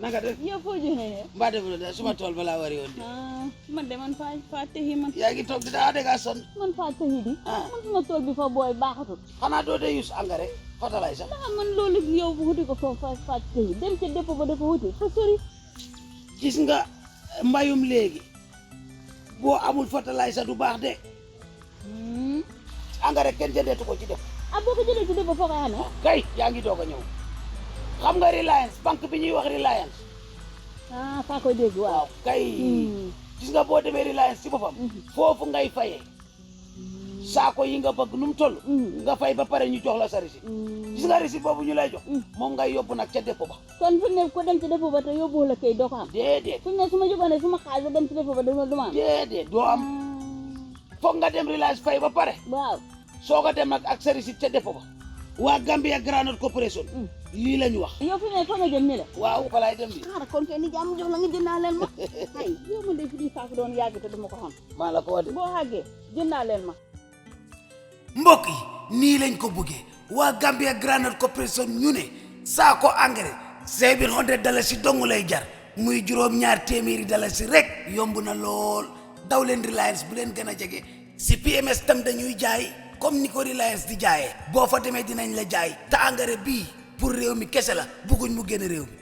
naka def yow foo joxee mbaa defu da suma tool balaa wari woon man de man faa tëhi man yaa ngi toog di daa dégg son man faa tëhi di man suma tool bi fa booy baaxatul xanaa doo dee use engrais fertilizer man loolu yow wuti ko foofu faa tëhi dem ca dépôt ba dafa wuti fa sori gis nga mbayum léegi boo amul fertilizer du baax de engrais kenn jëndeetu ko ci def boo ko jëlee ci dépôt foo koy amee kay yaa ngi doog a ñëw xam nga Reliance banque bi ñuy wax Reliance faa koy dégg waaw kay gis nga boo demee Reliance ci boppam foofu ngay fayee saako yi nga bëgg nu mu toll nga fay ba pare ñu jox la sa receipt gis nga receipt boobu ñu lay jox moom ngay yóbbu nag ca dépôt ba kon fu ne ko dem ci dépôt ba te yóbbu la kay doo ko am déedéet fu ne su ma jógoon su ma xaalis ba dem ci dépôt ba du ma am déedéet doo am foog nga dem Reliance fay ba pare waaw soo ko dem nag ak sa receipt ca dépôt ba waa Gambia Granite Corporation lii la ñu wax yow fi ne fa nga jëm ni la waaw fa laay dem bi kon kay ni jàmm jox la nga jëndaaleel ma ay yow ma de fi di saako doon yàgg te duma ko xam maa la ko wax de boo xàggee jëndaaleel ma mbokk yi nii lañ ko bëggee waa Gambia Granite Corporation ñu ne saako engrais $700 dong lay jar muy $200 rek yomb na lool daw leen Reliance bu leen gën a jege si PMS tam dañuy jaay comme ni ko Reliance di jaayee boo fa demee dinañ la jaay te engrais bii pour réew mi kese la bëgguñ mu génn réew mi.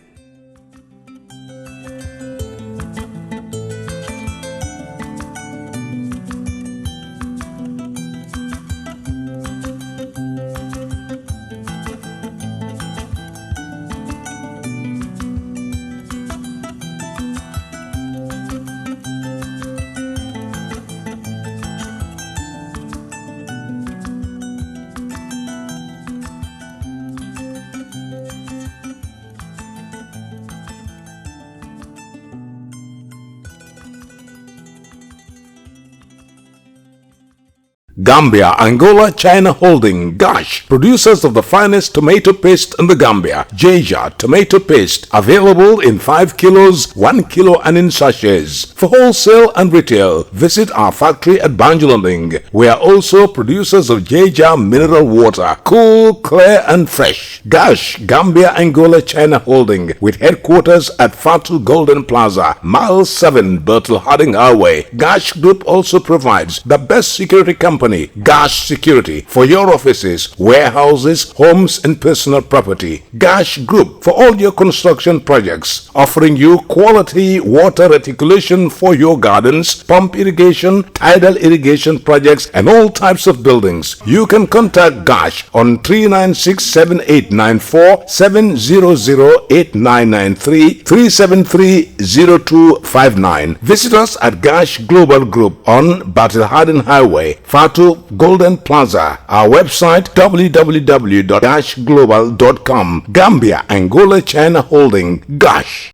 Gambia, Angola, China Holding, Gash, producers of the finest tomato paste in the Gambia. Jaja tomato paste, available in 5 kilos, 1 kilo and in sachets. For wholesale and retail, visit our factory at Banjulaling. We are also producers of Jaja mineral water, cool, clear and fresh. Gash, Gambia, Angola, China Holding, with headquarters at Fatu Golden Plaza, Mile 7, Bertel Harding Highway. Gash Group also provides the best security company, Gash Security, for your offices, warehouses, homes and personal property. Gash Group for all your construction projects, offering you quality water reticulation for your gardens, pump irrigation, tidal irrigation projects and all types of buildings. You can contact Gash on 396-7894, 700-8993, 373-0259. Visit us at Gash Global Group on Battle Harden Highway, Fatu Golden Plaza. Our website www.gashglobal.com. Gambia, Angola, China Holding, Gash.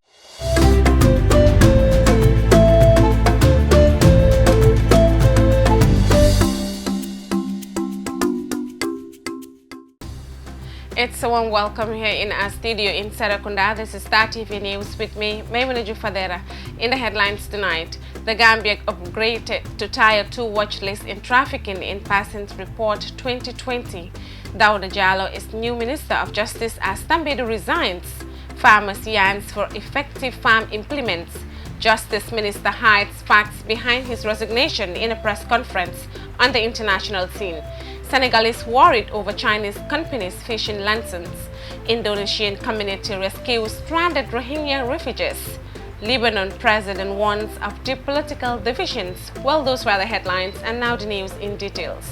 It's a warm welcome here in our studio in Serekunda. This is Star TV News with me, Maimuna Jufadera. In the headlines tonight, the Gambia upgraded to Tier 2 watch list in trafficking in Persons Report 2020. Dauda Jallo is new Minister of Justice as Tambedu resigns. Farmers yearns for effective farm implements. Justice Minister hides facts behind his resignation in a press conference on the international scene. Senegal is worried over Chinese companies fishing lanterns. Indonesian community rescues stranded Rohingya refugees. Lebanon president warns of deep political divisions. Well, those were the headlines, and now the news in details.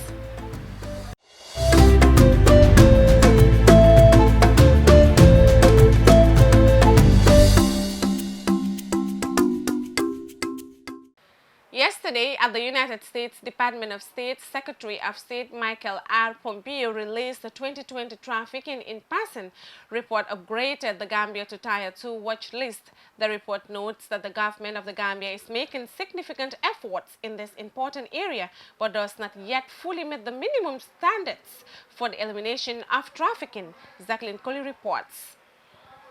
Yesterday, at the United States Department of State, Secretary of State Michael R. Pompeo released the 2020 Trafficking in Person report, upgraded the Gambia to Tier 2 watch list. The report notes that the government of the Gambia is making significant efforts in this important area, but does not yet fully meet the minimum standards for the elimination of trafficking. Jacqueline Colley reports.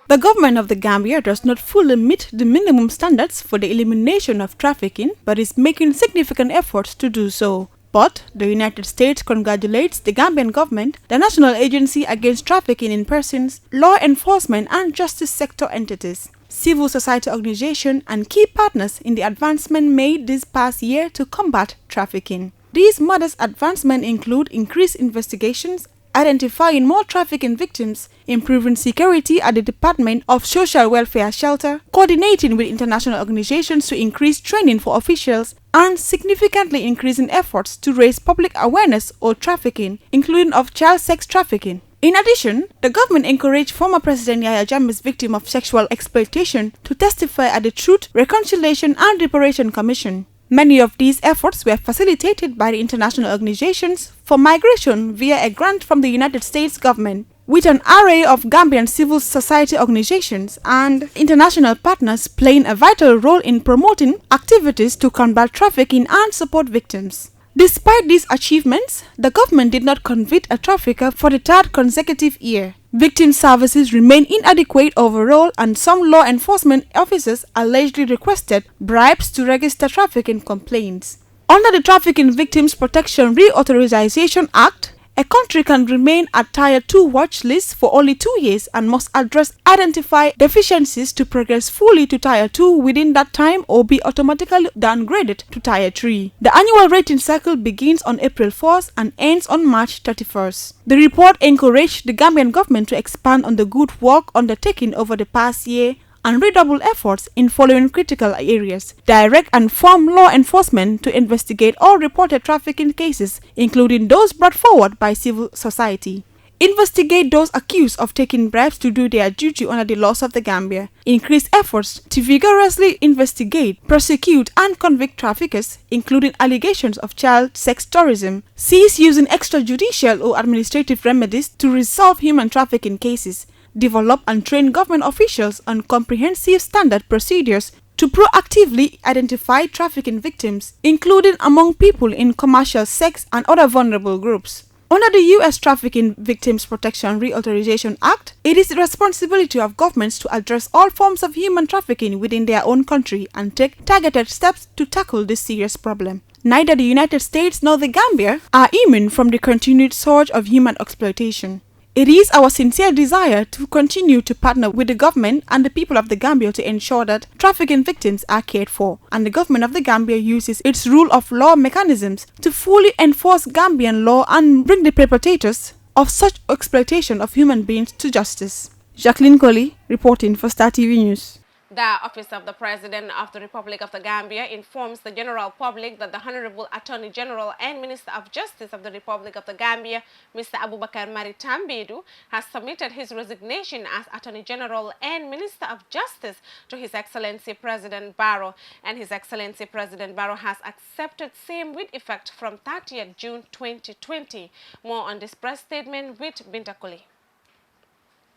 The government of the Gambia does not fully meet the minimum standards for the elimination of trafficking, but is making significant efforts to do so. But the United States congratulates the Gambian government, the National Agency Against Trafficking in Persons, law enforcement and justice sector entities. civil society organizations, and key partners in the advancement made this past year to combat trafficking. These modest advancements include increased investigations, identifying more trafficking victims, improving security at the Department of Social Welfare Shelter, coordinating with international organizations to increase training for officials, and significantly increasing efforts to raise public awareness of trafficking, including of child sex trafficking. In addition, the government encouraged former President Yahya Jammeh's victim of sexual exploitation to testify at the Truth, Reconciliation and Reparation Commission. Many of these efforts were facilitated by the international organizations for migration via a grant from the United States government, with an array of Gambian civil society organizations and international partners playing a vital role in promoting activities to combat trafficking and support victims. Despite these achievements, the government did not convict a trafficker for the third consecutive year. Victim services remain inadequate overall, and some law enforcement officers allegedly requested bribes to register trafficking complaints. Under the Trafficking Victims Protection Reauthorization Act, a country can remain at Tier 2 watch list for only 2 years and must address identified deficiencies to progress fully to Tier 2 within that time or be automatically downgraded to Tier 3. The annual rating cycle begins on April 4th and ends on March 31st. The report encouraged the Gambian government to expand on the good work undertaken over the past year and redouble efforts in following critical areas. Direct and firm law enforcement to investigate all reported trafficking cases, including those brought forward by civil society. Investigate those accused of taking bribes to do their duty under the laws of the Gambia. Increase efforts to vigorously investigate, prosecute, and convict traffickers, including allegations of child sex tourism. Cease using extrajudicial or administrative remedies to resolve human trafficking cases. Develop and train government officials on comprehensive standard procedures to proactively identify trafficking victims, including among people in commercial sex and other vulnerable groups. Under the U.S. Trafficking Victims Protection Reauthorization Act, it is the responsibility of governments to address all forms of human trafficking within their own country and take targeted steps to tackle this serious problem. Neither the United States nor the Gambia are immune from the continued surge of human exploitation. It is our sincere desire to continue to partner with the government and the people of the Gambia to ensure that trafficking victims are cared for, and the government of the Gambia uses its rule of law mechanisms to fully enforce Gambian law and bring the perpetrators of such exploitation of human beings to justice. Jacqueline Colley, reporting for Star TV News. The Office of the President of the Republic of the Gambia informs the general public that the Honorable Attorney General and Minister of Justice of the Republic of the Gambia, Mr. Abubakar Mari Tambedu, has submitted his resignation as Attorney General and Minister of Justice to His Excellency President Barrow, and His Excellency President Barrow has accepted same with effect from 30th June 2020. More on this press statement with Binta Koli.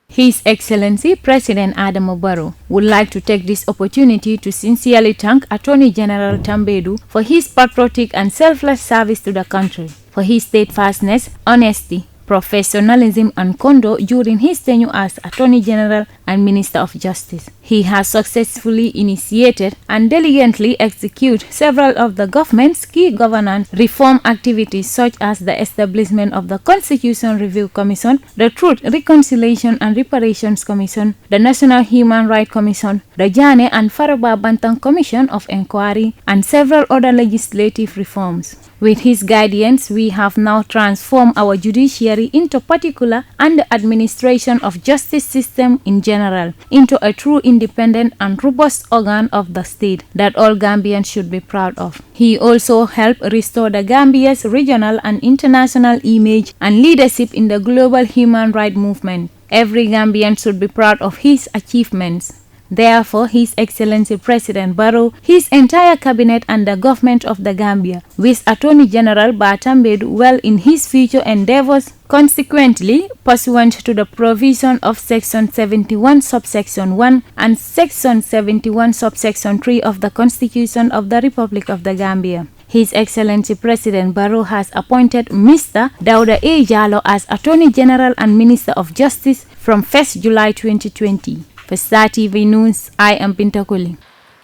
His Excellency President Adama Barrow would like to take this opportunity to sincerely thank Attorney General Tambedu for his patriotic and selfless service to the country, for his steadfastness, honesty, professionalism and conduct during his tenure as Attorney General and Minister of Justice. He has successfully initiated and diligently executed several of the government's key governance reform activities, such as the establishment of the Constitution Review Commission, the Truth, Reconciliation and Reparations Commission, the National Human Rights Commission, the Jane and Faraba Bantan Commission of Inquiry, and several other legislative reforms. With his guidance, we have now transformed our judiciary into particular and the administration of justice system in general into a true independent and robust organ of the state that all Gambians should be proud of. He also helped restore the Gambia's regional and international image and leadership in the global human rights movement. Every Gambian should be proud of his achievements. Therefore, His Excellency President Barrow, his entire cabinet and the government of the Gambia wish Attorney General Tambedu well in his future endeavors. Consequently, pursuant to the provision of Section 71 subsection 1 and Section 71 subsection 3 of the Constitution of the Republic of the Gambia, His Excellency President Barrow has appointed Mr. Dauda A. Jallow as Attorney General and Minister of Justice from 1st July 2020. For Star TV News, I am Binta Koli.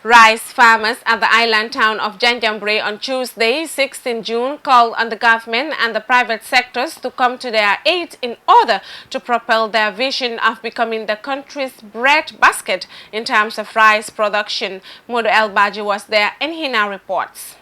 Rice farmers at the island town of Janjanbureh on Tuesday, 16 June, called on the government and the private sectors to come to their aid in order to propel their vision of becoming the country's breadbasket in terms of rice production. Modu El Baji was there and he now reports.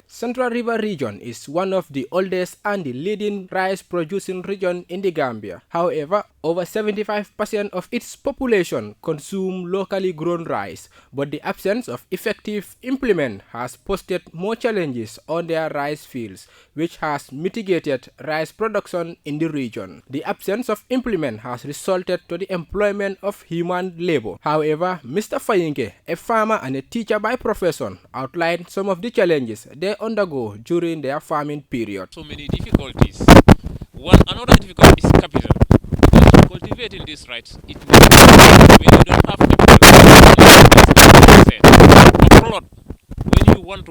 Central River region is one of the oldest and the leading rice producing region in the Gambia. However, over 75% of its population consume locally grown rice, but the absence of effective implement has posted more challenges on their rice fields, which has mitigated rice production in the region. The absence of implement has resulted to the employment of human labor. However, Mr. Fayinke, a farmer and a teacher by profession, outlined some of the challenges they undergo during their farming period. So many difficulties. Another difficulty is capital. Because cultivating these rights, it means when you don't have capital, a plot, when you want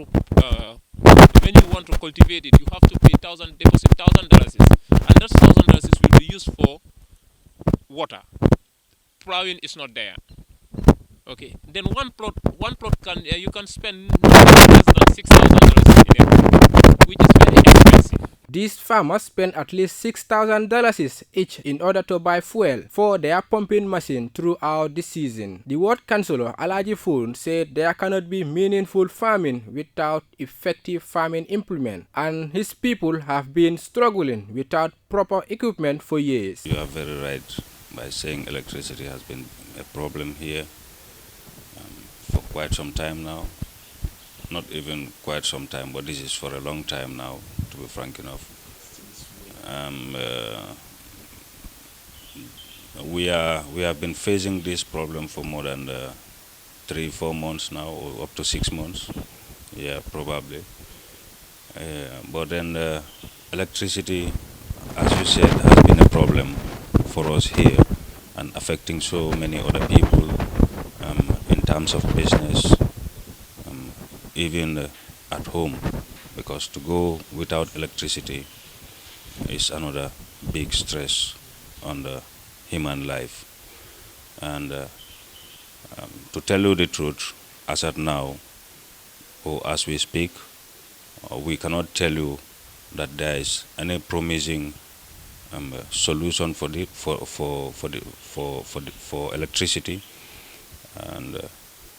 to cultivate it, you have to pay deposit $1,000, and that $1,000 will be used for water. Plowing is not there. Okay, then one plot can you can spend less than $6,000 in it, which is very expensive. These farmers spend at least $6,000 each in order to buy fuel for their pumping machine throughout the season. The ward councillor Alaji Foon said there cannot be meaningful farming without effective farming implement, and his people have been struggling without proper equipment for years. You are very right by saying electricity has been a problem here for quite some time now. Not even quite some time, but this is for a long time now, to be frank enough. We have been facing this problem for more than 3-4 months now, or up to 6 months. Yeah, probably. But then electricity, as you said, has been a problem for us here and affecting so many other people in terms of business, even at home, because to go without electricity is another big stress on the human life. And to tell you the truth, as at now, or as we speak, we cannot tell you that there is any promising solution for electricity, and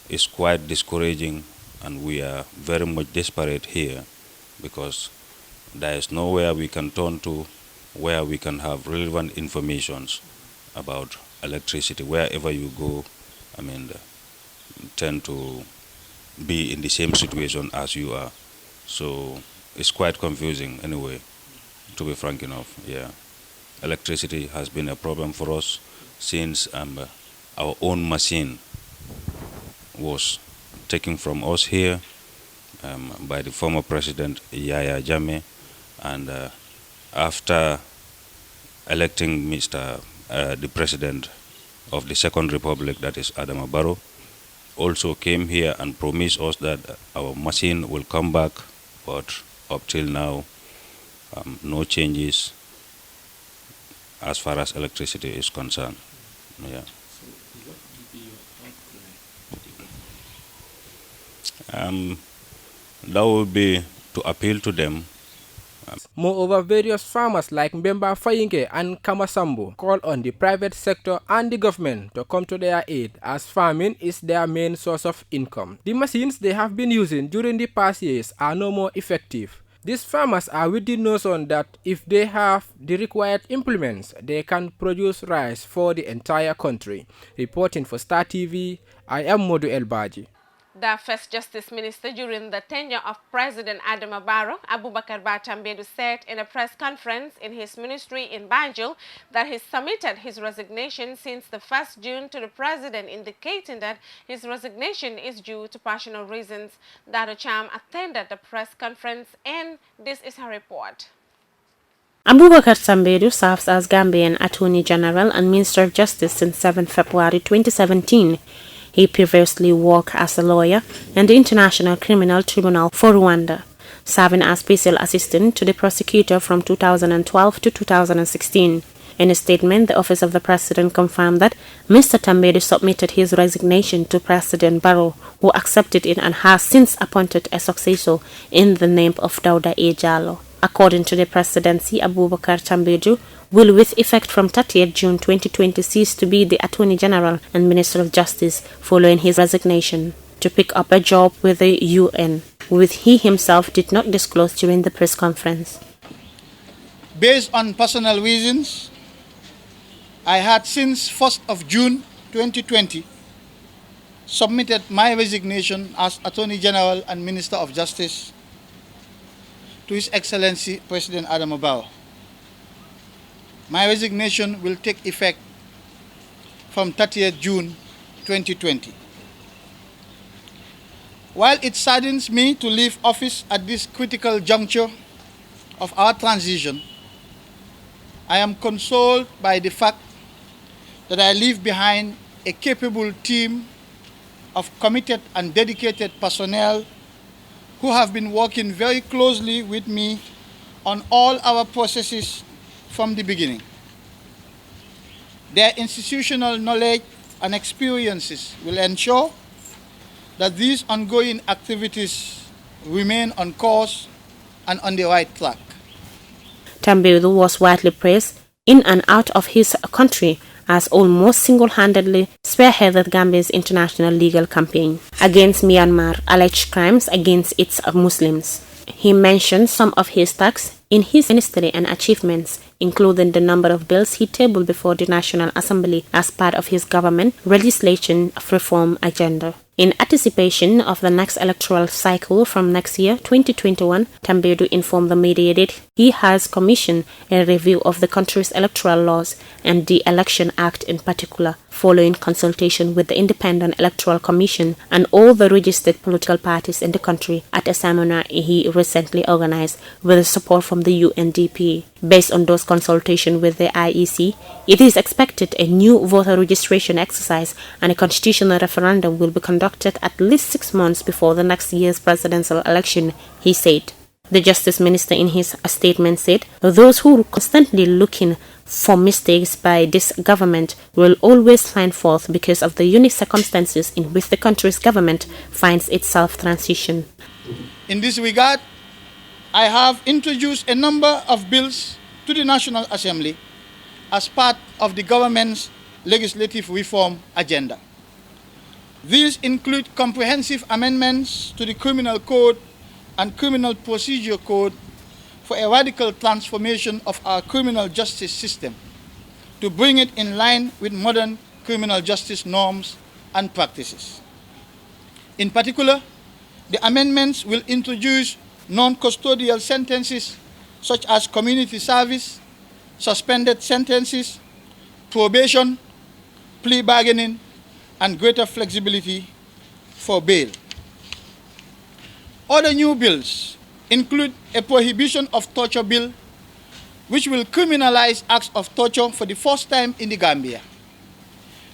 it's quite discouraging. And we are very much desperate here because there is nowhere we can turn to where we can have relevant informations about electricity. Wherever you go, I mean, tend to be in the same situation as you are. So it's quite confusing anyway, to be frank enough. Yeah, electricity has been a problem for us since our own machine was taken from us here by the former president Yaya Jammeh, and after electing the president of the Second Republic, that is Adama Barrow, also came here and promised us that our machine will come back, but up till now no changes as far as electricity is concerned. Yeah. That would be to appeal to them. Moreover, various farmers like Mbemba Fayinke and Kamasambo call on the private sector and the government to come to their aid, as farming is their main source of income. The machines they have been using during the past years are no more effective. These farmers are with the notion that if they have the required implements, they can produce rice for the entire country. Reporting for Star TV, I am Modu El Baji. The first Justice Minister during the tenure of President Adama Barrow, Abubakar Batambedu, said in a press conference in his ministry in Banjul that he submitted his resignation since the 1st June to the President, indicating that his resignation is due to personal reasons. Dado Cham attended the press conference, and this is her report. Abubakar Sambedu serves as Gambian Attorney General and Minister of Justice since 7 February 2017. He previously worked as a lawyer in the International Criminal Tribunal for Rwanda, serving as special assistant to the prosecutor from 2012 to 2016. In a statement, the Office of the President confirmed that Mr. Tambedou submitted his resignation to President Barrow, who accepted it and has since appointed a successor in the name of Dauda A. Jallow. According to the presidency, Abubakar Tambedou will, with effect from 30th June 2020, cease to be the Attorney General and Minister of Justice following his resignation to pick up a job with the UN, which he himself did not disclose during the press conference. Based on personal reasons, I had since 1st of June 2020 submitted my resignation as Attorney General and Minister of Justice to His Excellency President Adama Barrow. My resignation will take effect from 30th June 2020. While it saddens me to leave office at this critical juncture of our transition, I am consoled by the fact that I leave behind a capable team of committed and dedicated personnel who have been working very closely with me on all our processes from the beginning. Their institutional knowledge and experiences will ensure that these ongoing activities remain on course and on the right track. Tambedou was widely praised in and out of his country as almost single-handedly spearheaded Gambia's international legal campaign against Myanmar alleged crimes against its Muslims. He mentioned some of his tasks in his ministry and achievements, including the number of bills he tabled before the National Assembly as part of his government legislation reform agenda. In anticipation of the next electoral cycle from next year, 2021, Tambedou informed the media that he has commissioned a review of the country's electoral laws and the Election Act in particular, following consultation with the Independent Electoral Commission and all the registered political parties in the country at a seminar he recently organized with support from the UNDP. Based on those consultations with the IEC, it is expected a new voter registration exercise and a constitutional referendum will be conducted at least 6 months before the next year's presidential election, he said. The Justice Minister in his statement said, those who are constantly looking for mistakes by this government will always find fault because of the unique circumstances in which the country's government finds itself transition. In this regard, I have introduced a number of bills to the National Assembly as part of the government's legislative reform agenda. These include comprehensive amendments to the Criminal Code and Criminal Procedure Code for a radical transformation of our criminal justice system to bring it in line with modern criminal justice norms and practices. In particular, the amendments will introduce non-custodial sentences such as community service, suspended sentences, probation, plea bargaining, and greater flexibility for bail. Other new bills include a prohibition of torture bill, which will criminalize acts of torture for the first time in the Gambia,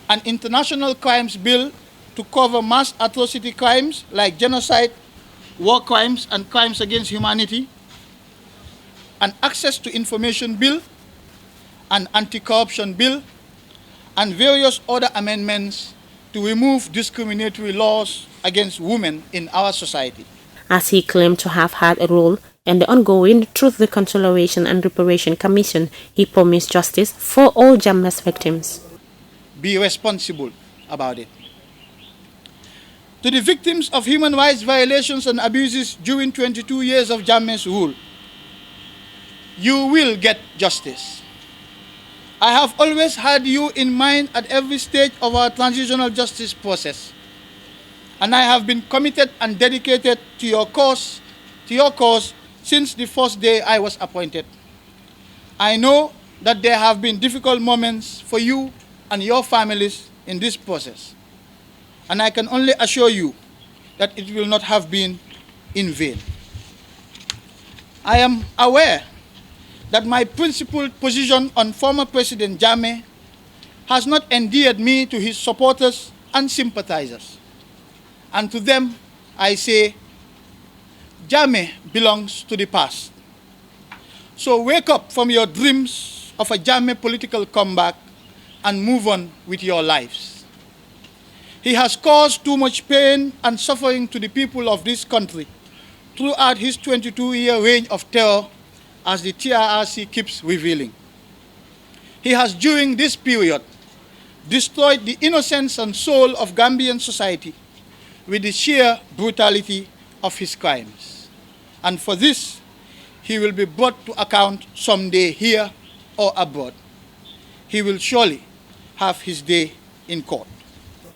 an international crimes bill to cover mass atrocity crimes like genocide, war crimes, and crimes against humanity, an access to information bill, an anti-corruption bill, and various other amendments to remove discriminatory laws against women in our society. As he claimed to have had a role in the ongoing Truth, Reconciliation and Reparation Commission, he promised justice for all Jammeh's victims. Be responsible about it. To the victims of human rights violations and abuses during 22 years of Jammeh's rule, you will get justice. I have always had you in mind at every stage of our transitional justice process, and I have been committed and dedicated to your cause since the first day I was appointed. I know that there have been difficult moments for you and your families in this process, and I can only assure you that it will not have been in vain. I am aware that my principled position on former President Jammeh has not endeared me to his supporters and sympathizers. And to them, I say, Jammeh belongs to the past. So wake up from your dreams of a Jammeh political comeback and move on with your lives. He has caused too much pain and suffering to the people of this country throughout his 22-year reign of terror, as the TRRC keeps revealing. He has, during this period, destroyed the innocence and soul of Gambian society with the sheer brutality of his crimes. And for this, he will be brought to account someday here or abroad. He will surely have his day in court.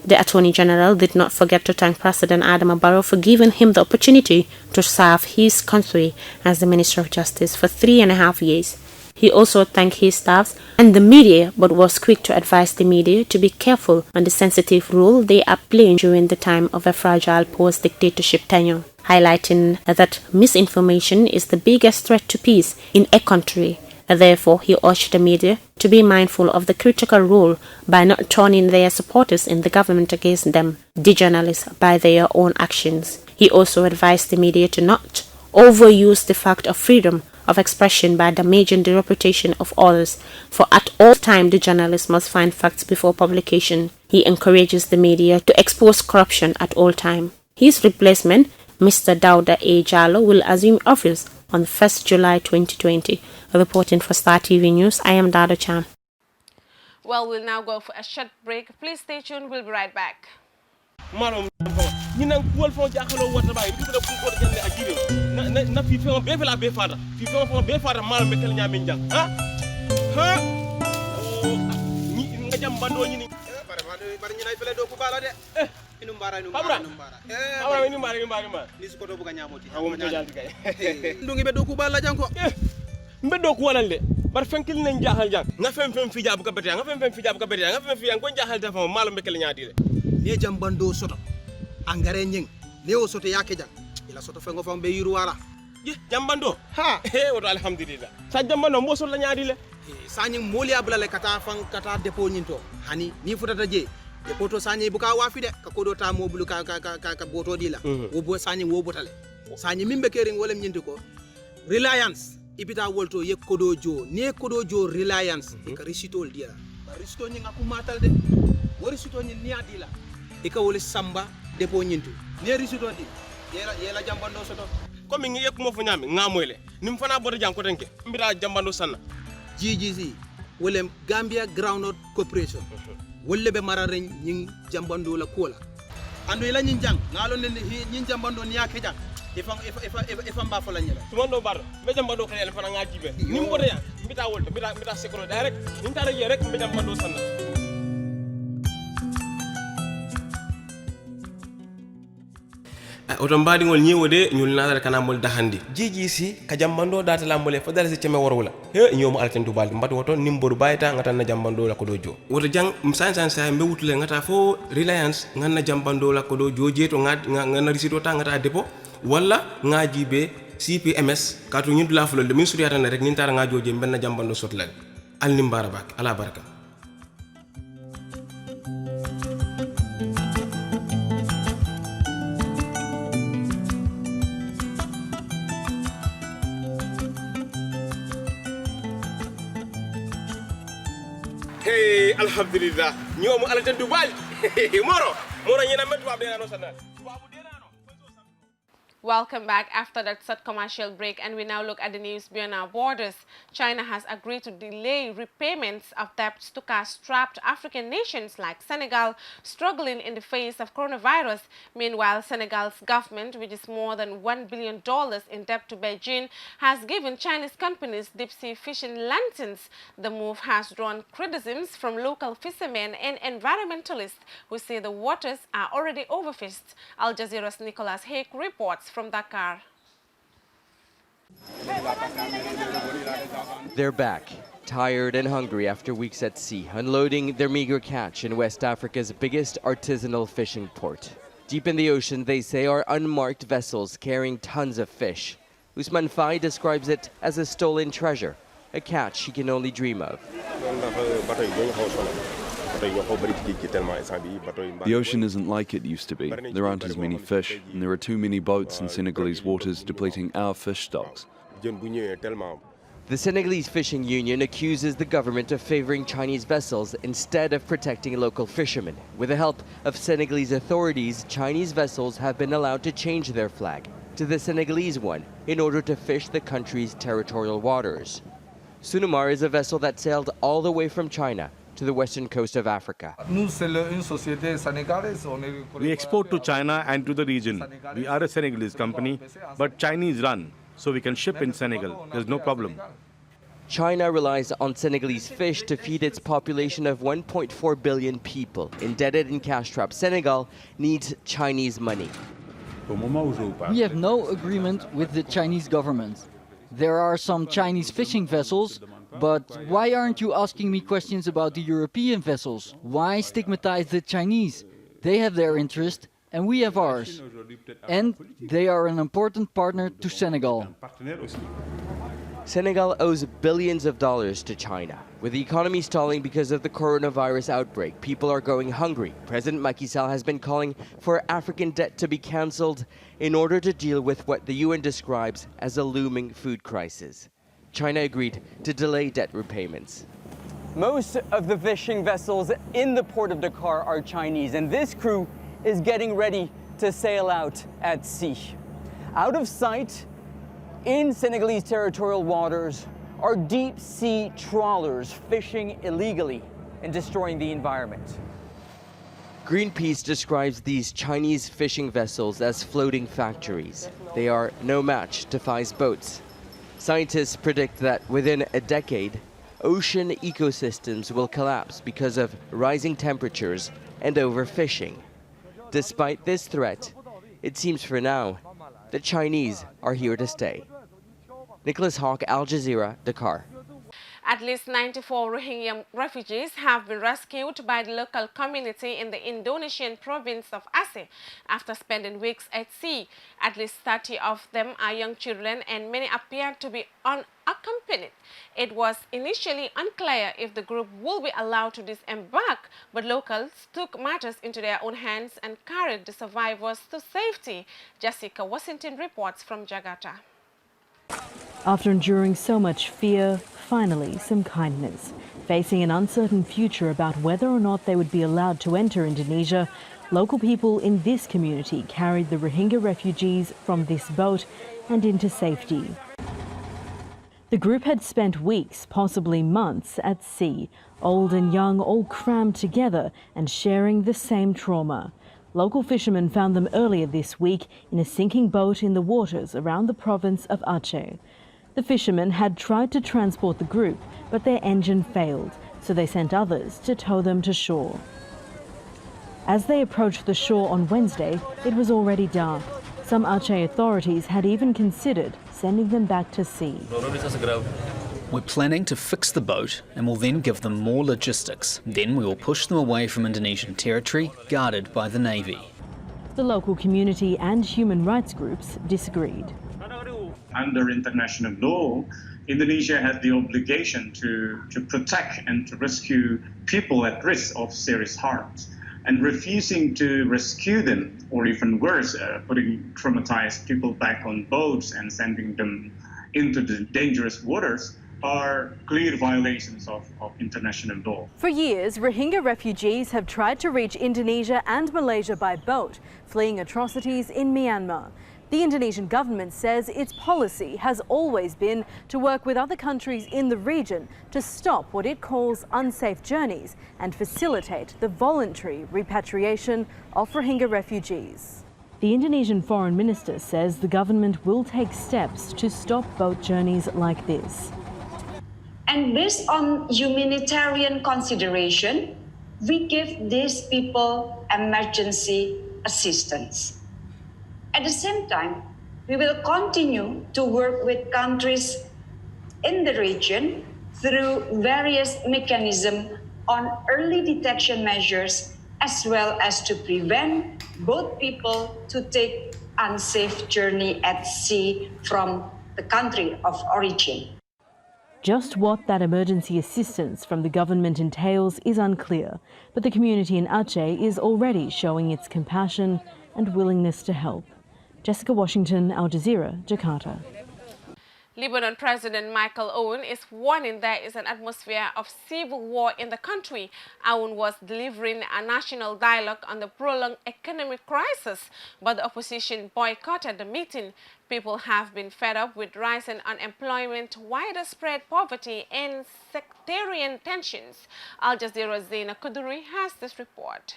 The Attorney General did not forget to thank President Adama Barrow for giving him the opportunity to serve his country as the Minister of Justice for 3.5 years. He also thanked his staffs and the media, but was quick to advise the media to be careful on the sensitive role they are playing during the time of a fragile post-dictatorship tenure, highlighting that misinformation is the biggest threat to peace in a country. Therefore, he urged the media to be mindful of the critical role by not turning their supporters in the government against them, the journalists, by their own actions. He also advised the media to not overuse the fact of freedom of expression by damaging the reputation of others, for at all times the journalist must find facts before publication. He encourages the media to expose corruption at all times. His replacement, Mr. Dauda A. Jallo, will assume office on 1st July 2020. Reporting for Star TV News, I am Dado Cham. Well, we'll now go for a short break. Please stay tuned. We'll be right back. na fifi be fela be fada fifi on be fada mal be kel nyami njang ha ni nga jam bando ni bare ni nay fele do ko bala de inu mbara abra inu mbara ni ko do buga nyamoti ha mo jalti kay ndungi be do ko bala janko mbe do ko walal de bar fenkil nañ jaxal jang nga fem fi jabu ka bete nga fem fi jabu ka bete nga fem fi ngo jaxal dafa mal be kel nyaadi de ne jam bando soto angare nying leo soto yake jang ila soto fengo fam be yiru wala je jambando ha wato alhamdulillah sa jambando mo sol la nyaadi le sañi moli abla kata fan kata depo nyinto hani ni futata je depo to sañi buka wafi de ka kodo ta mo bulu ka boto dila wo bo sañi wo botale sañi mimbe kering wala nyinti ko reliance ibita wolto ye kodo jo ne kodo jo reliance ka risitol dila risito ni ngaku matal de wo risito ni niadila e ka wole samba depo nyinto ne risito di yela jambando soto comme ngi yek mo fo nyami ngamoyle nim fana bodo janko tenke mbira jambando sanna GGC wole Gambia Groundnut Corporation wolle be marare nyin jambando la kola ando ila nyin jang ngalo ne nyin jambando ni yake jang ifa mba fo la nyela tumondo bar be jambando ko yele fana ngaji be nim bodo ya mbita wolto mbita sekro direct nim tara ye rek mbe jambando sanna oto mbaadiŋol ñewode ñul naatata kana mol dahandi GGC ka jambando data la mole fa dala si ceme worwula he ñomo alten to baldi mbati woto nimboru bayta ngata na jambando la ko do jo woto jang msan sa mbe wutule ngata fo reliance nganna jambando la ko do joje to ngana risito ta ngata depo walla ngaji be CPMS katu ñindu la fulol de min suriyata na rek nin tara nga joje benna jambando sotla al nimbara bak ala baraka. Hey, alhamdulillah. Nyomo ala tan dubal. Moro nyina metu abde no sanal. Welcome back after that short commercial break, and we now look at the news beyond our borders. China has agreed to delay repayments of debts to cash-strapped African nations like Senegal, struggling in the face of coronavirus. Meanwhile, Senegal's government, which is more than $1 billion in debt to Beijing, has given Chinese companies deep-sea fishing lanterns. The move has drawn criticisms from local fishermen and environmentalists who say the waters are already overfished. Al Jazeera's Nicholas Haig reports from Dakar. They're back, tired and hungry after weeks at sea, unloading their meager catch in West Africa's biggest artisanal fishing port. Deep in the ocean, they say, are unmarked vessels carrying tons of fish. Usman Fai describes it as a stolen treasure, a catch he can only dream of. The ocean isn't like it used to be. There aren't as many fish, and there are too many boats in Senegalese waters depleting our fish stocks. The Senegalese Fishing Union accuses the government of favoring Chinese vessels instead of protecting local fishermen. With the help of Senegalese authorities, Chinese vessels have been allowed to change their flag to the Senegalese one in order to fish the country's territorial waters. Sunumar is a vessel that sailed all the way from China to the western coast of Africa. We export to China and to the region. We are a Senegalese company, but Chinese run, so we can ship in Senegal. There's no problem. China relies on Senegalese fish to feed its population of 1.4 billion people. Indebted and cash-strapped, Senegal needs Chinese money. We have no agreement with the Chinese government. There are some Chinese fishing vessels, but why aren't you asking me questions about the European vessels? Why stigmatize the Chinese? They have their interest and we have ours. And they are an important partner to Senegal. Senegal owes billions of dollars to China. With the economy stalling because of the coronavirus outbreak, people are going hungry. President Macky Sall has been calling for African debt to be cancelled in order to deal with what the UN describes as a looming food crisis. China agreed to delay debt repayments. Most of the fishing vessels in the port of Dakar are Chinese, and this crew is getting ready to sail out at sea. Out of sight, in Senegalese territorial waters are deep-sea trawlers fishing illegally and destroying the environment. Greenpeace describes these Chinese fishing vessels as floating factories. They are no match to Thai's boats. Scientists predict that within a decade, ocean ecosystems will collapse because of rising temperatures and overfishing. Despite this threat, it seems for now, the Chinese are here to stay. Nicholas Hawk, Al Jazeera, Dakar. At least 94 Rohingya refugees have been rescued by the local community in the Indonesian province of Aceh after spending weeks at sea. At least 30 of them are young children and many appear to be unaccompanied. It was initially unclear if the group will be allowed to disembark, but locals took matters into their own hands and carried the survivors to safety. Jessica Washington reports from Jakarta. After enduring so much fear, finally some kindness. Facing an uncertain future about whether or not they would be allowed to enter Indonesia, local people in this community carried the Rohingya refugees from this boat and into safety. The group had spent weeks, possibly months, at sea, old and young all crammed together and sharing the same trauma. Local fishermen found them earlier this week in a sinking boat in the waters around the province of Aceh. The fishermen had tried to transport the group, but their engine failed, so they sent others to tow them to shore. As they approached the shore on Wednesday, it was already dark. Some Aceh authorities had even considered sending them back to sea. We're planning to fix the boat and will then give them more logistics. Then we will push them away from Indonesian territory, guarded by the Navy. The local community and human rights groups disagreed. Under international law, Indonesia has the obligation to protect and to rescue people at risk of serious harm. And refusing to rescue them, or even worse, putting traumatized people back on boats and sending them into the dangerous waters, are clear violations of international law. For years, Rohingya refugees have tried to reach Indonesia and Malaysia by boat, fleeing atrocities in Myanmar. The Indonesian government says its policy has always been to work with other countries in the region to stop what it calls unsafe journeys and facilitate the voluntary repatriation of Rohingya refugees. The Indonesian foreign minister says the government will take steps to stop boat journeys like this. And based on humanitarian consideration, we give these people emergency assistance. At the same time, we will continue to work with countries in the region through various mechanisms on early detection measures, as well as to prevent both people to take unsafe journey at sea from the country of origin. Just what that emergency assistance from the government entails is unclear, but the community in Aceh is already showing its compassion and willingness to help. Jessica Washington, Al Jazeera, Jakarta. Lebanon President Michael Owen is warning there is an atmosphere of civil war in the country. Owen was delivering a national dialogue on the prolonged economic crisis, but the opposition boycotted the meeting. People have been fed up with rising unemployment, widespread poverty, and sectarian tensions. Al Jazeera's Zaina Kuduri has this report.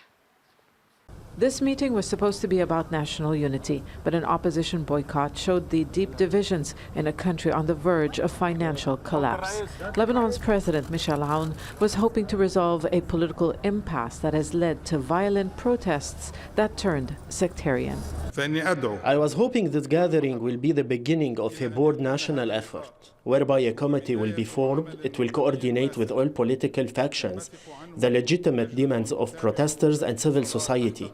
This meeting was supposed to be about national unity, but an opposition boycott showed the deep divisions in a country on the verge of financial collapse. Lebanon's President Michel Aoun was hoping to resolve a political impasse that has led to violent protests that turned sectarian. I was hoping this gathering will be the beginning of a broad national effort, whereby a committee will be formed. It will coordinate with all political factions the legitimate demands of protesters and civil society.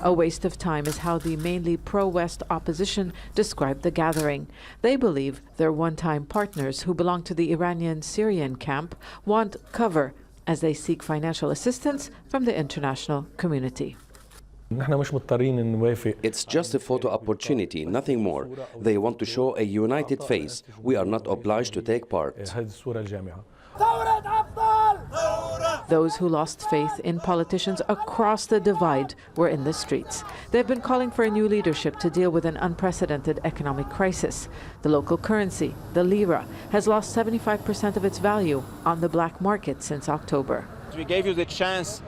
A waste of time is how the mainly pro-West opposition described the gathering. They believe their one-time partners who belong to the Iranian-Syrian camp want cover as they seek financial assistance from the international community. It's just a photo opportunity, nothing more. They want to show a united face. We are not obliged to take part. Those who lost faith in politicians across the divide were in the streets. They've been calling for a new leadership to deal with an unprecedented economic crisis. The local currency, the lira, has lost 75% of its value on the black market since October. We gave you the chance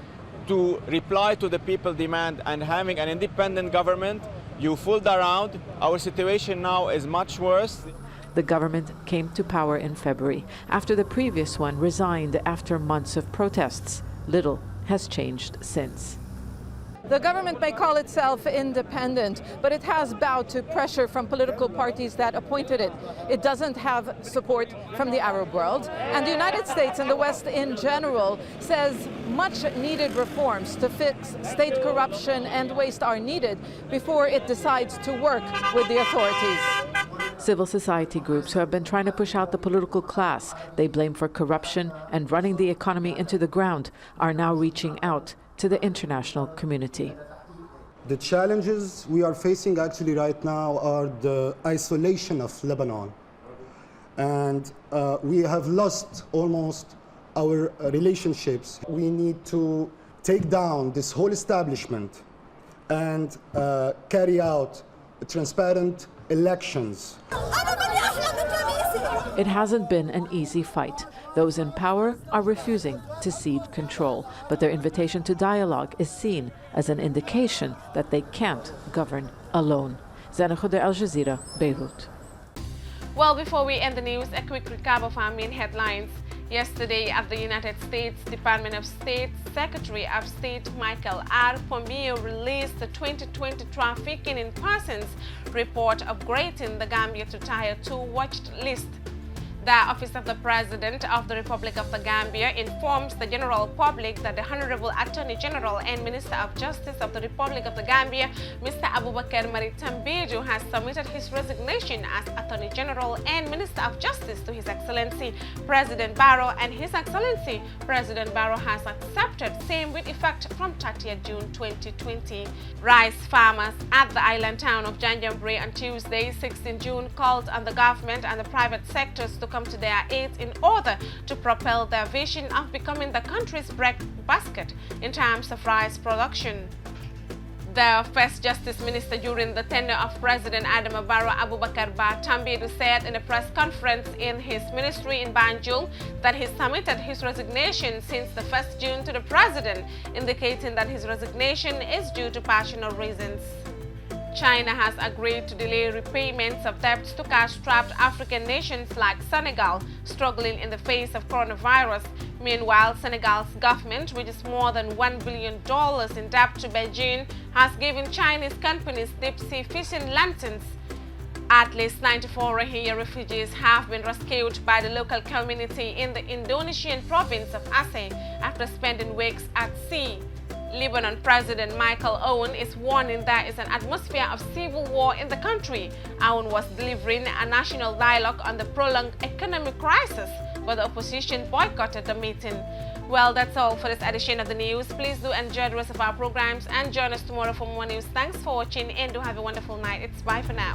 to reply to the people's demand, and having an independent government, you fooled around. Our situation now is much worse. The government came to power in February after the previous one resigned after months of protests. Little has changed since. The government may call itself independent, but it has bowed to pressure from political parties that appointed it. It doesn't have support from the Arab world, and the United States and the West in general says much needed reforms to fix state corruption and waste are needed before it decides to work with the authorities. Civil society groups who have been trying to push out the political class they blame for corruption and running the economy into the ground are now reaching out to the international community. The challenges we are facing actually right now are the isolation of Lebanon. And we have lost almost our relationships. We need to take down this whole establishment and carry out transparent elections. It hasn't been an easy fight. Those in power are refusing to cede control, but their invitation to dialogue is seen as an indication that they can't govern alone. Zaina Kuduri, Al Jazeera, Beirut. Well, before we end the news, a quick recap of our main headlines. Yesterday, at the United States Department of State, Secretary of State Michael R. Pompeo released the 2020 Trafficking in Persons report, upgrading the Gambia to Tier 2 watched list. The Office of the President of the Republic of the Gambia informs the general public that the Honorable Attorney General and Minister of Justice of the Republic of the Gambia, Mr. Abubakar Tambeju, has submitted his resignation as Attorney General and Minister of Justice to His Excellency President Barrow, and His Excellency President Barrow has accepted, same with effect from 30th June 2020. Rice farmers at the island town of Janjanbureh on Tuesday, 16 June, called on the government and the private sectors to come to their aid in order to propel their vision of becoming the country's breadbasket in terms of rice production. The first Justice Minister during the tenure of President Adama Barrow, Abubakar Tambedu, said in a press conference in his ministry in Banjul that he submitted his resignation since the 1st June to the President, indicating that his resignation is due to personal reasons. China has agreed to delay repayments of debts to cash-strapped African nations like Senegal, struggling in the face of coronavirus. Meanwhile, Senegal's government, which is more than $1 billion in debt to Beijing, has given Chinese companies deep-sea fishing lanterns. At least 94 Rohingya refugees have been rescued by the local community in the Indonesian province of Aceh after spending weeks at sea. Lebanon President Michael Owen is warning there is an atmosphere of civil war in the country. Owen was delivering a national dialogue on the prolonged economic crisis, but the opposition boycotted the meeting. Well, that's all for this edition of the news. Please do enjoy the rest of our programs and join us tomorrow for more news. Thanks for watching and do have a wonderful night. It's bye for now.